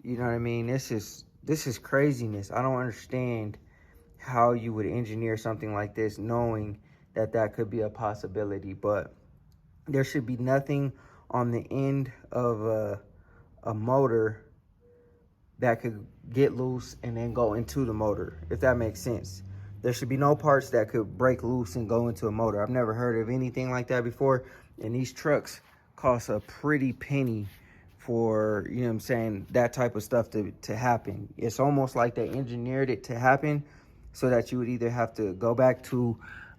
You know what I mean? This is craziness. I don't understand how you would engineer something like this knowing that that could be a possibility, but there should be nothing on the end of a motor that could get loose and then go into the motor, if that makes sense. There should be no parts that could break loose and go into a motor. I've never heard of anything like that before, and these trucks cost a pretty penny for, you know what I'm saying, that type of stuff to happen. It's almost like they engineered it to happen so that you would either have to go back to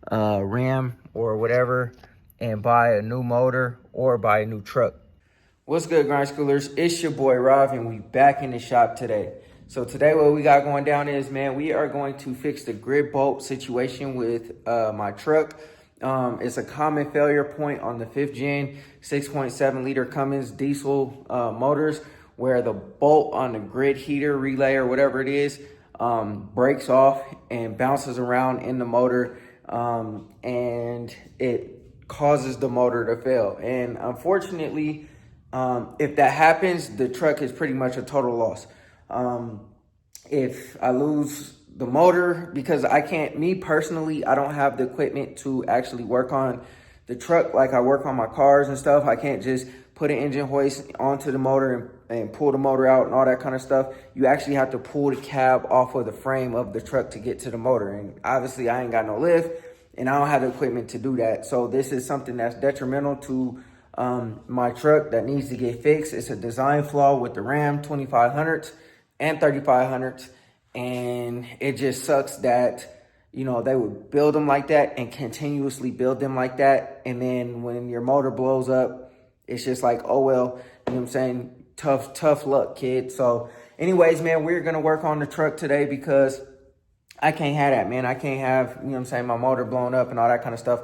Ram or whatever and buy a new motor or buy a new truck. What's good, grind schoolers? It's your boy Rav, and we back in the shop today. So today what we got going down is, man, we are going to fix the grid bolt situation with my truck. It's a common failure point on the 5th gen 6.7 liter Cummins diesel motors, where the bolt on the grid heater relay or whatever it is breaks off and bounces around in the motor, and it causes the motor to fail. And unfortunately, if that happens, the truck is pretty much a total loss. If I lose the motor, because I can't, me personally, I don't have the equipment to actually work on the truck like I work on my cars and stuff. I can't just put an engine hoist onto the motor and pull the motor out and all that kind of stuff. You actually have to pull the cab off of the frame of the truck to get to the motor. And obviously I ain't got no lift and I don't have the equipment to do that. So this is something that's detrimental to my truck that needs to get fixed. It's a design flaw with the Ram 2500s and 3500s, and it just sucks that, you know, they would build them like that and continuously build them like that, and then when your motor blows up, it's just like, oh well, you know what I'm saying, tough luck, kid. So anyways, man, we're gonna work on the truck today because I can't have that, man. I can't have, you know what I'm saying, my motor blown up and all that kind of stuff.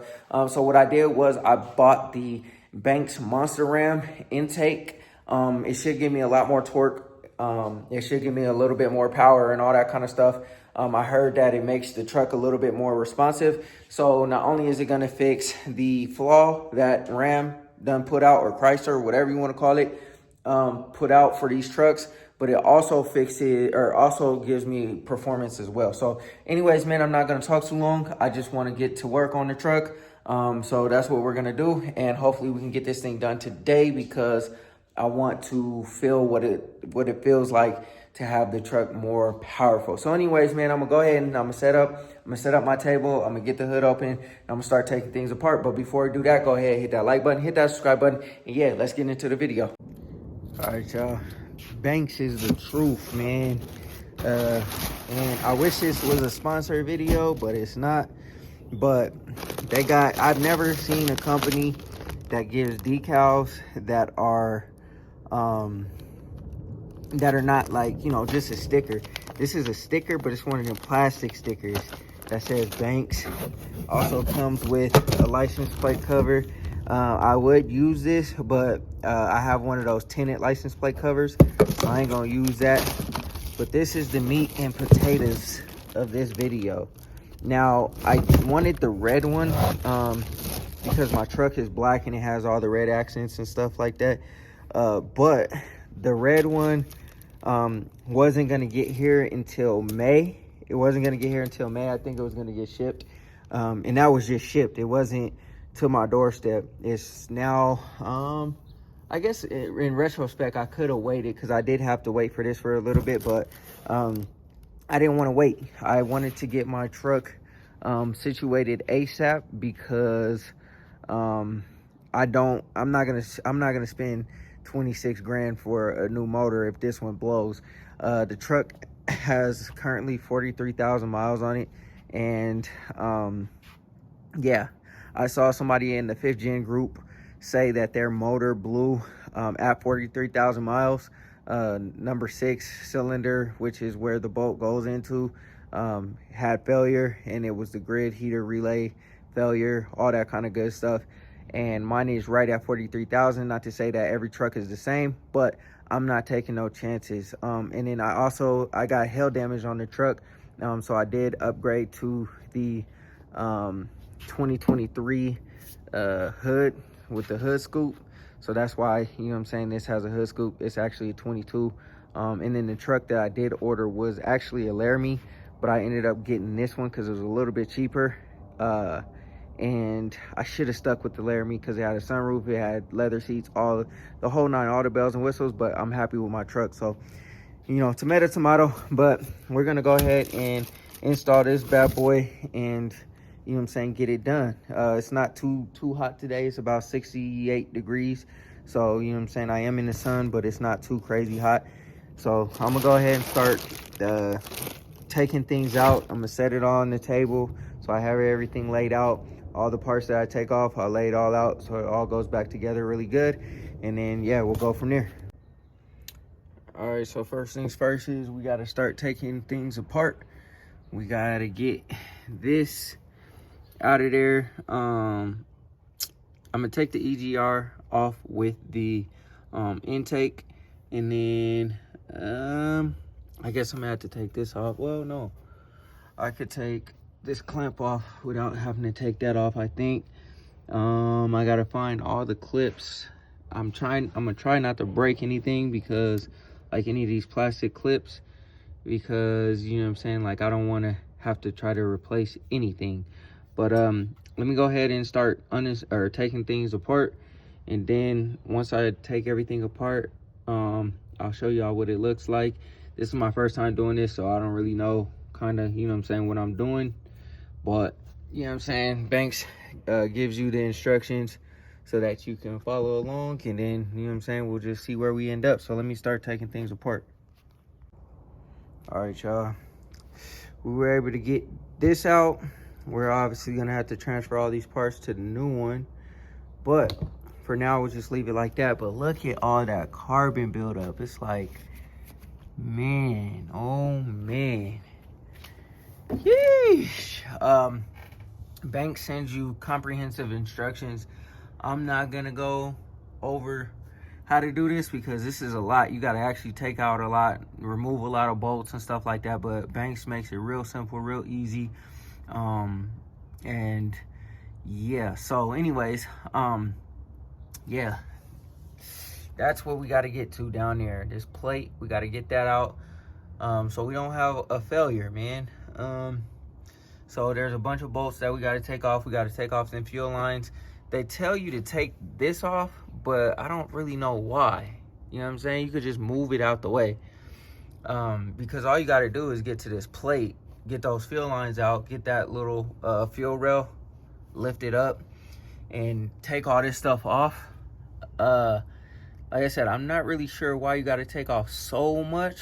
So what I did was I bought the Banks Monster Ram intake. It should give me a lot more torque. It should give me a little bit more power and all that kind of stuff. I heard that it makes the truck a little bit more responsive. So not only is it going to fix the flaw that Ram done put out, or Chrysler, whatever you want to call it, put out for these trucks, but it also fixes, or also gives me performance as well. So anyways, man, I'm not going to talk too long. I just want to get to work on the truck. So that's what we're going to do. And hopefully we can get this thing done today, because I want to feel what it feels like to have the truck more powerful. So anyways, man, I'm gonna go ahead and I'm gonna set up my table. I'm gonna get the hood open and I'm gonna start taking things apart. But before I do that, go ahead, hit that like button, hit that subscribe button, and yeah, let's get into the video. All right, y'all. Banks is the truth, man. And I wish this was a sponsored video, but it's not. But I've never seen a company that gives decals that are not like, you know, just a sticker. This is a sticker, but it's one of them plastic stickers that says Banks. Also comes with a license plate cover. I would use this, but I have one of those tinted license plate covers, so I ain't gonna use that. But this is the meat and potatoes of this video. Now, I wanted the red one because my truck is black and it has all the red accents and stuff like that. But the red one wasn't going to get here until May. It wasn't going to get here until May. I think it was going to get shipped. And that was just shipped. It wasn't to my doorstep. It's now, I guess in retrospect, I could have waited, because I did have to wait for this for a little bit. But I didn't want to wait. I wanted to get my truck situated ASAP, because I'm not gonna spend 26 grand for a new motor if this one blows. The truck has currently 43,000 miles on it, and yeah, I saw somebody in the 5th gen group say that their motor blew at 43,000 miles. Number 6 cylinder, which is where the bolt goes into, had failure, and it was the grid heater relay failure, all that kind of good stuff. And mine is right at 43,000. Not to say that every truck is the same, but I'm not taking no chances. And then I got hail damage on the truck, so I did upgrade to the 2023 hood with the hood scoop. So that's why, you know what I'm saying, this has a hood scoop. It's actually a 22 And then the truck that I did order was actually a Laramie, but I ended up getting this one because it was a little bit cheaper. And I should have stuck with the Laramie because it had a sunroof, it had leather seats, the whole nine, all the bells and whistles. But I'm happy with my truck, so you know, tomato tomato. But we're gonna go ahead and install this bad boy, and you know what I'm saying, get it done. It's not too hot today. It's about 68 degrees, so you know what I'm saying, I am in the sun, but it's not too crazy hot. So I'm gonna go ahead and start taking things out. I'm gonna set it on the table so I have everything laid out. All the parts that I take off, I lay it all out so it all goes back together really good. And then, yeah, we'll go from there. All right, so first things first is we got to start taking things apart. We got to get this out of there. I'm going to take the EGR off with the intake. And then I guess I'm going to have to take this off. Well, no. I could take this clamp off without having to take that off, I think. I gotta find all the clips. I'm gonna try not to break anything, because like any of these plastic clips, because you know what I'm saying, like I don't want to have to try to replace anything. But let me go ahead and start taking things apart, and then once I take everything apart, I'll show y'all what it looks like. This is my first time doing this, so I don't really know kind of, you know what I'm saying, what I'm doing. But you know what I'm saying, Banks gives you the instructions so that you can follow along, and then you know what I'm saying, we'll just see where we end up. So let me start taking things apart. All right, y'all, we were able to get this out. We're obviously gonna have to transfer all these parts to the new one, but for now we'll just leave it like that. But look at all that carbon buildup. It's like, man, oh man. Yeesh. Bank sends you comprehensive instructions. I'm not gonna go over how to do this because this is a lot. You gotta actually take out a lot, remove a lot of bolts and stuff like that. But Banks makes it real simple, real easy. And yeah, so anyways, yeah, that's what we gotta get to down there. This plate, we gotta get that out, so we don't have a failure, man. So there's a bunch of bolts that we got to take off. We got to take off them fuel lines. They tell you to take this off, but I don't really know why. You know what I'm saying? You could just move it out the way, because all you got to do is get to this plate, get those fuel lines out, get that little fuel rail, lift it up, and take all this stuff off. Like I said, I'm not really sure why you got to take off so much,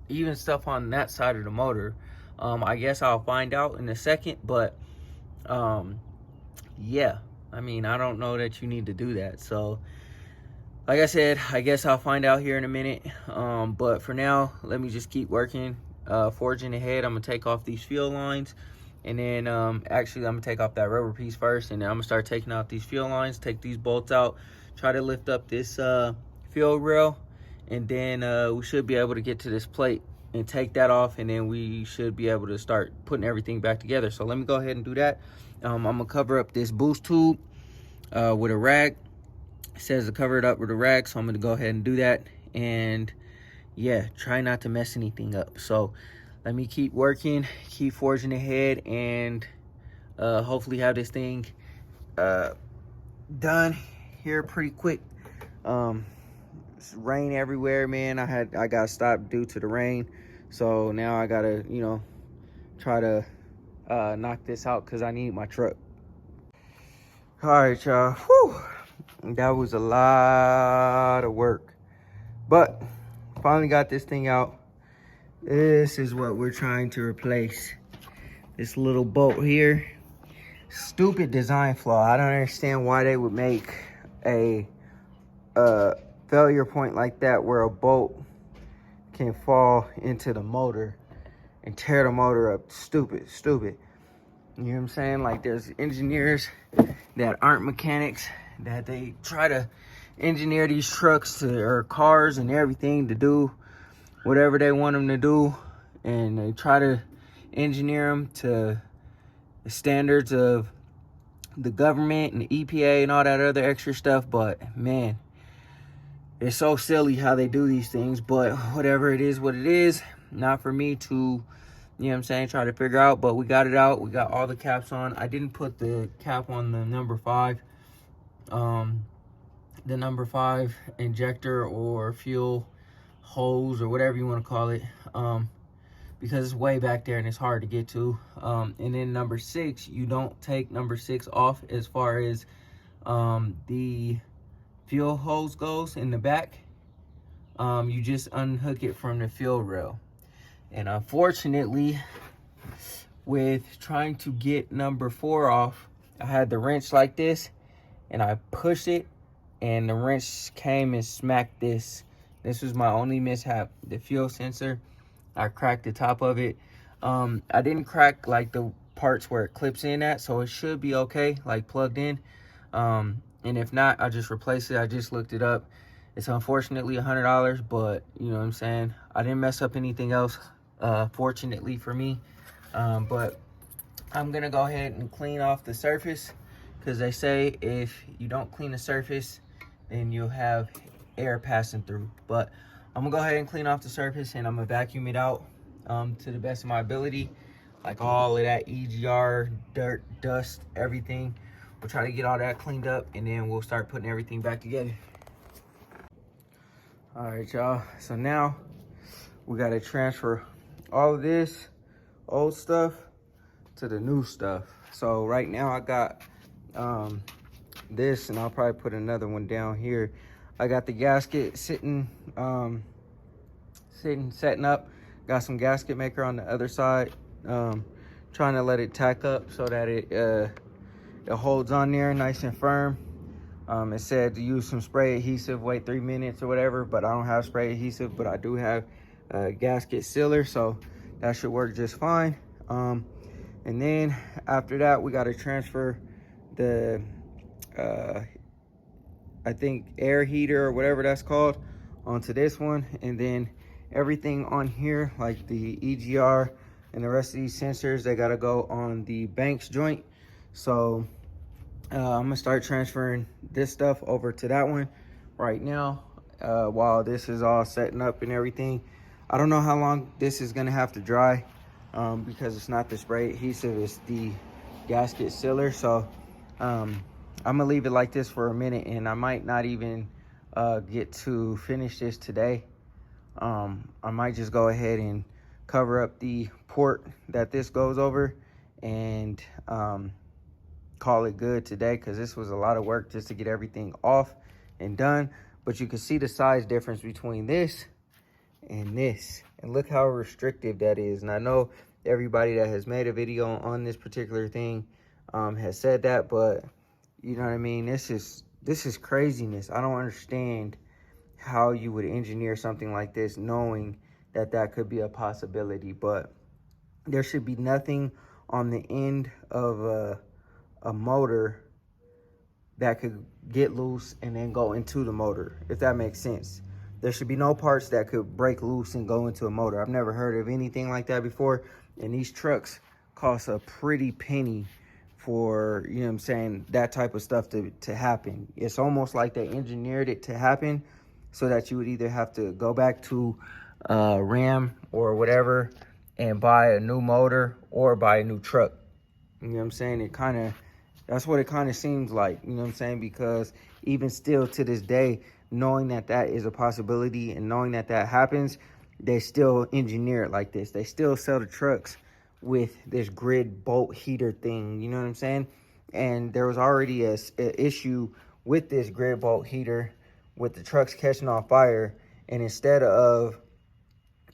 even stuff on that side of the motor. I guess I'll find out in a second, but yeah, I mean, I don't know that you need to do that. So like I said, I guess I'll find out here in a minute. But for now, let me just keep working, forging ahead. I'm gonna take off these fuel lines, and then actually I'm gonna take off that rubber piece first, and then I'm gonna start taking out these fuel lines, take these bolts out, try to lift up this fuel rail, and then we should be able to get to this plate and take that off, and then we should be able to start putting everything back together. So let me go ahead and do that. I'm gonna cover up this boost tube with a rag. It says to cover it up with a rag, so I'm gonna go ahead and do that. And yeah, try not to mess anything up. So let me keep working, keep forging ahead, and hopefully have this thing done here pretty quick. It's rain everywhere, man. I got stopped due to the rain, so now I gotta, you know, try to knock this out because I need my truck. All right, y'all. That was a lot of work, but finally got this thing out. This is what we're trying to replace. This little bolt here. Stupid design flaw. I don't understand why they would make a failure point like that where a bolt can fall into the motor and tear the motor up. Stupid. You know what I'm saying? Like, there's engineers that aren't mechanics that they try to engineer these trucks or cars and everything to do whatever they want them to do, and they try to engineer them to the standards of the government and the EPA and all that other extra stuff. But man, It's so silly how they do these things, but whatever, it is what it is. Not for me to, you know what I'm saying, try to figure out, but we got it out. We got all the caps on. I didn't put the cap on the number 5. The number 5 injector or fuel hose or whatever you want to call it, because it's way back there and it's hard to get to. And then number 6, you don't take number 6 off as far as the fuel hose goes in the back. You just unhook it from the fuel rail. And unfortunately, with trying to get number 4 off, I had the wrench like this and I pushed it and the wrench came and smacked this. This was my only mishap. The fuel sensor, I cracked the top of it. I didn't crack like the parts where it clips in at, so it should be okay, like plugged in. And if not, I just replace it. I just looked it up. It's unfortunately $100, but you know what I'm saying, I didn't mess up anything else, fortunately for me. But I'm gonna go ahead and clean off the surface, because they say if you don't clean the surface, then you'll have air passing through. But I'm gonna go ahead and clean off the surface, and I'm gonna vacuum it out to the best of my ability, like all of that EGR, dirt, dust, everything. We'll try to get all that cleaned up, and then we'll start putting everything back together. All right, y'all, so now we got to transfer all of this old stuff to the new stuff. So right now I got this, and I'll probably put another one down here. I got the gasket setting up. Got some gasket maker on the other side, trying to let it tack up so that it holds on there nice and firm. It said to use some spray adhesive, wait 3 minutes or whatever, but I don't have spray adhesive, but I do have a gasket sealer, so that should work just fine. And then after that, we got to transfer the I think air heater or whatever that's called onto this one, and then everything on here like the EGR and the rest of these sensors, they got to go on the Banks joint. So I'm gonna start transferring this stuff over to that one right now, while this is all setting up and everything. I don't know how long this is gonna have to dry, because it's not the spray adhesive, it's the gasket sealer. So I'm gonna leave it like this for a minute, and I might not even get to finish this today. I might just go ahead and cover up the port that this goes over and call it good today, because this was a lot of work just to get everything off and done. But you can see the size difference between this and this, and look how restrictive that is. And I know everybody that has made a video on this particular thing has said that, but you know what I mean, this is craziness. I don't understand how you would engineer something like this knowing that that could be a possibility. But there should be nothing on the end of a motor that could get loose and then go into the motor, if that makes sense. There should be no parts that could break loose and go into a motor. I've never heard of anything like that before, and these trucks cost a pretty penny for, you know what I'm saying, that type of stuff to happen. It's almost like they engineered it to happen so that you would either have to go back to Ram or whatever and buy a new motor or buy a new truck. You know what I'm saying? That's what it kind of seems like, you know what I'm saying? Because even still to this day, knowing that that is a possibility and knowing that that happens, they still engineer it like this. They still sell the trucks with this grid bolt heater thing, you know what I'm saying? And there was already a issue with this grid bolt heater with the trucks catching on fire. And instead of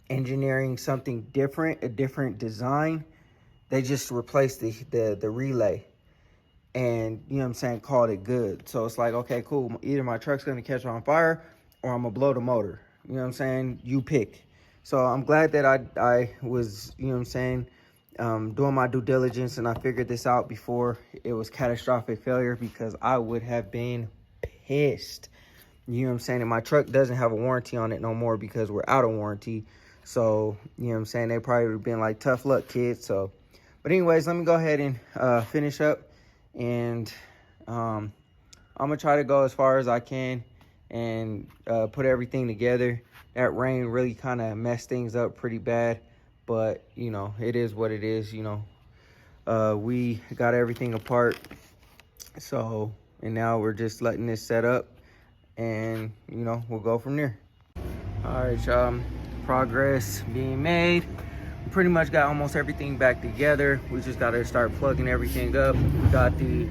engineering something different, a different design, they just replaced the relay. And, you know what I'm saying, called it good. So it's like, okay, cool. Either my truck's going to catch on fire or I'm going to blow the motor. You know what I'm saying? You pick. So I'm glad that I was, you know what I'm saying, doing my due diligence, and I figured this out before it was catastrophic failure, because I would have been pissed. You know what I'm saying? And my truck doesn't have a warranty on it no more because we're out of warranty. So, you know what I'm saying, they probably would have been like, tough luck, kids. So, but anyways, let me go ahead and finish up. And I'm gonna try to go as far as I can and put everything together. That rain really kind of messed things up pretty bad, but you know, it is what it is. You know, we got everything apart, so, and now we're just letting this set up, and you know, we'll go from there. All right, y'all, progress being made. We pretty much got almost everything back together. We just got to start plugging everything up. We got the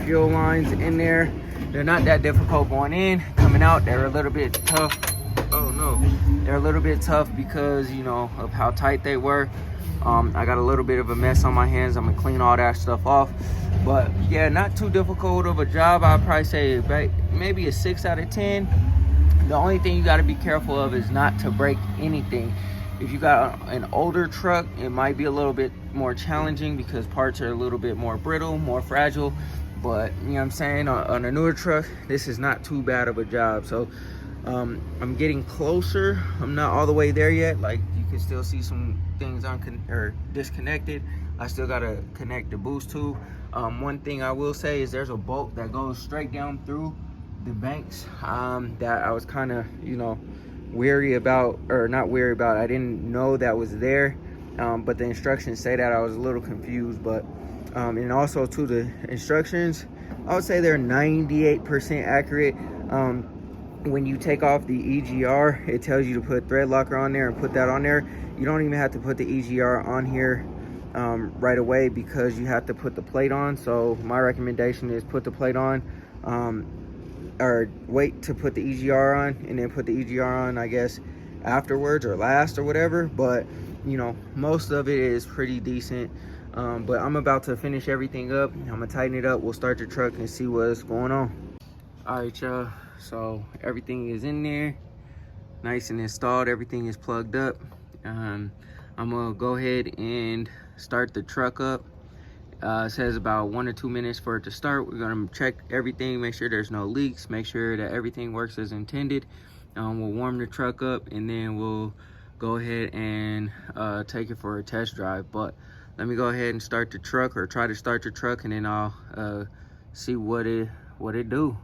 fuel lines in there. They're not that difficult going in. Coming out, they're a little bit tough. Oh no, they're a little bit tough because, you know, of how tight they were. I got a little bit of a mess on my hands. I'm gonna clean all that stuff off, but yeah, not too difficult of a job. I'd probably say maybe a 6 out of 10. The only thing you got to be careful of is not to break anything. If you got an older truck, it might be a little bit more challenging because parts are a little bit more brittle, more fragile. But you know what I'm saying, on a newer truck, this is not too bad of a job. So I'm getting closer. I'm not all the way there yet. Like, you can still see some things disconnected. I still got to connect the boost tube. One thing I will say is there's a bolt that goes straight down through the banks that I was kind of, you know, weary about, or not weary about, I didn't know that was there, but the instructions say that. I was a little confused, but and also to the instructions, I would say they're 98% accurate. When you take off the EGR, it tells you to put thread locker on there and put that on there. You don't even have to put the EGR on here right away because you have to put the plate on. So my recommendation is put the plate on, or wait to put the EGR on and then put the EGR on, I guess, afterwards or last or whatever. But you know, most of it is pretty decent. But I'm about to finish everything up. I'm gonna tighten it up. We'll start the truck and see what's going on. All right, y'all, so everything is in there, nice and installed. Everything is plugged up. I'm gonna go ahead and start the truck up. It says about 1 or 2 minutes for it to start. We're gonna check everything, make sure there's no leaks, make sure that everything works as intended. We'll warm the truck up and then we'll go ahead and take it for a test drive. But let me go ahead and start the truck, or try to start the truck, and then I'll see what it do.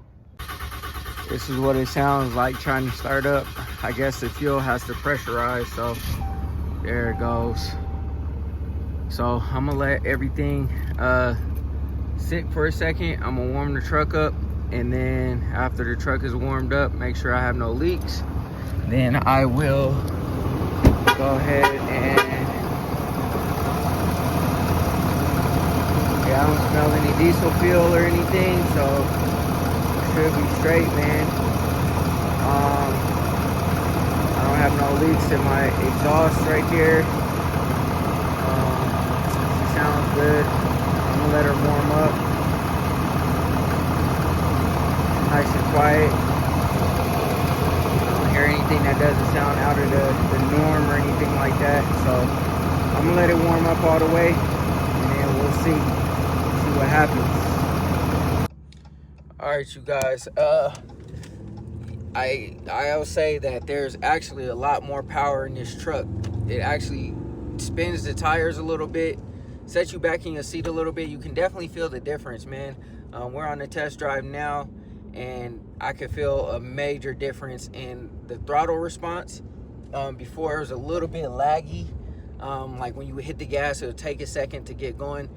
This is what it sounds like trying to start up. I guess the fuel has to pressurize, so there it goes. So I'm gonna let everything sit for a second. I'm gonna warm the truck up, and then after the truck is warmed up, make sure I have no leaks, then I will go ahead and, yeah, I don't smell any diesel fuel or anything, so should be straight, man. I don't have no leaks in my exhaust right here. Sounds good. I'm gonna let her warm up. Nice and quiet. I don't hear anything that doesn't sound out of the norm or anything like that. So I'm gonna let it warm up all the way, and then we'll see what happens. All right, you guys. I'll say that there's actually a lot more power in this truck. It actually spins the tires a little bit, sets you back in your seat a little bit. You can definitely feel the difference, man. We're on the test drive now, and I can feel a major difference in the throttle response. Before it was a little bit laggy. Like when you hit the gas, it'll take a second to get going.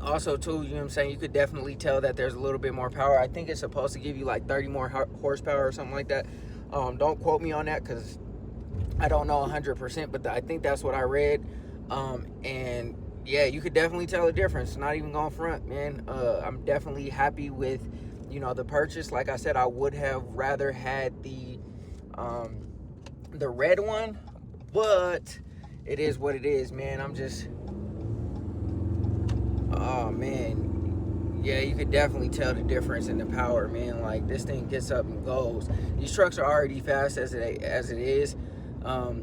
Also too, you know what I'm saying, you could definitely tell that there's a little bit more power. I think it's supposed to give you like 30 more horsepower or something like that. Don't quote me on that because I don't know 100%, but I think that's what I read. And yeah, you could definitely tell the difference. Not even going front, man. I'm definitely happy with, you know, the purchase. Like I said, I would have rather had the red one, but it is what it is, man. I'm just, oh man, yeah, you could definitely tell the difference in the power, man. Like, this thing gets up and goes. These trucks are already fast as it is,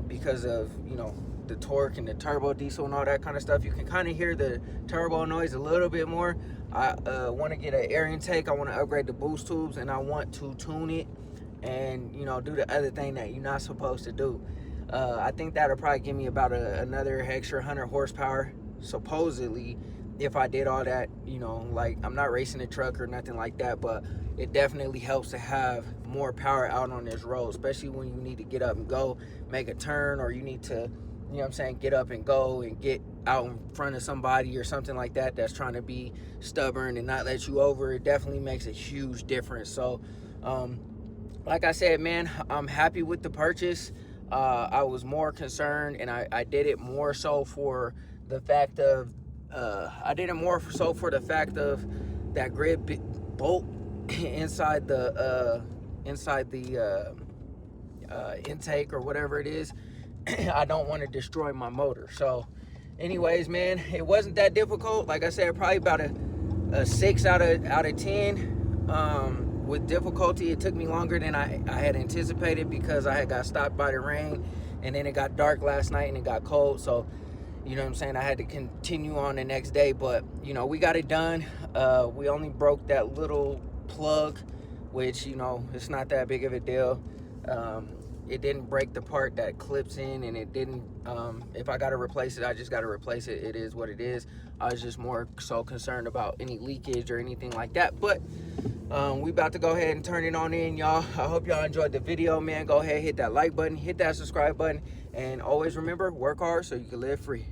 because of, you know, the torque and the turbo diesel and all that kind of stuff. You can kind of hear the turbo noise a little bit more. I want to get an air intake. I want to upgrade the boost tubes, and I want to tune it and, you know, do the other thing that you're not supposed to do. I think that'll probably give me about another extra 100 horsepower supposedly if I did all that, you know, like I'm not racing a truck or nothing like that, but it definitely helps to have more power out on this road, especially when you need to get up and go, make a turn, or you need to, you know what I'm saying, get up and go and get out in front of somebody or something like that that's trying to be stubborn and not let you over. It definitely makes a huge difference. So, like I said, man, I'm happy with the purchase. I was more concerned, and I did it more so for the fact of that grid bolt inside the intake or whatever it is. I don't want to destroy my motor. So anyways, man, it wasn't that difficult. Like I said, probably about a 6 out of 10. With difficulty, it took me longer than I had anticipated because I had got stopped by the rain, and then it got dark last night and it got cold. So, you know what I'm saying, I had to continue on the next day. But, you know, we got it done. We only broke that little plug, which, you know, it's not that big of a deal. It didn't break the part that clips in, and it didn't, if I got to replace it, I just got to replace it. It is what it is. I was just more so concerned about any leakage or anything like that. But we about to go ahead and turn it on in, y'all. I hope y'all enjoyed the video, man. Go ahead, hit that like button, hit that subscribe button, and always remember, work hard so you can live free.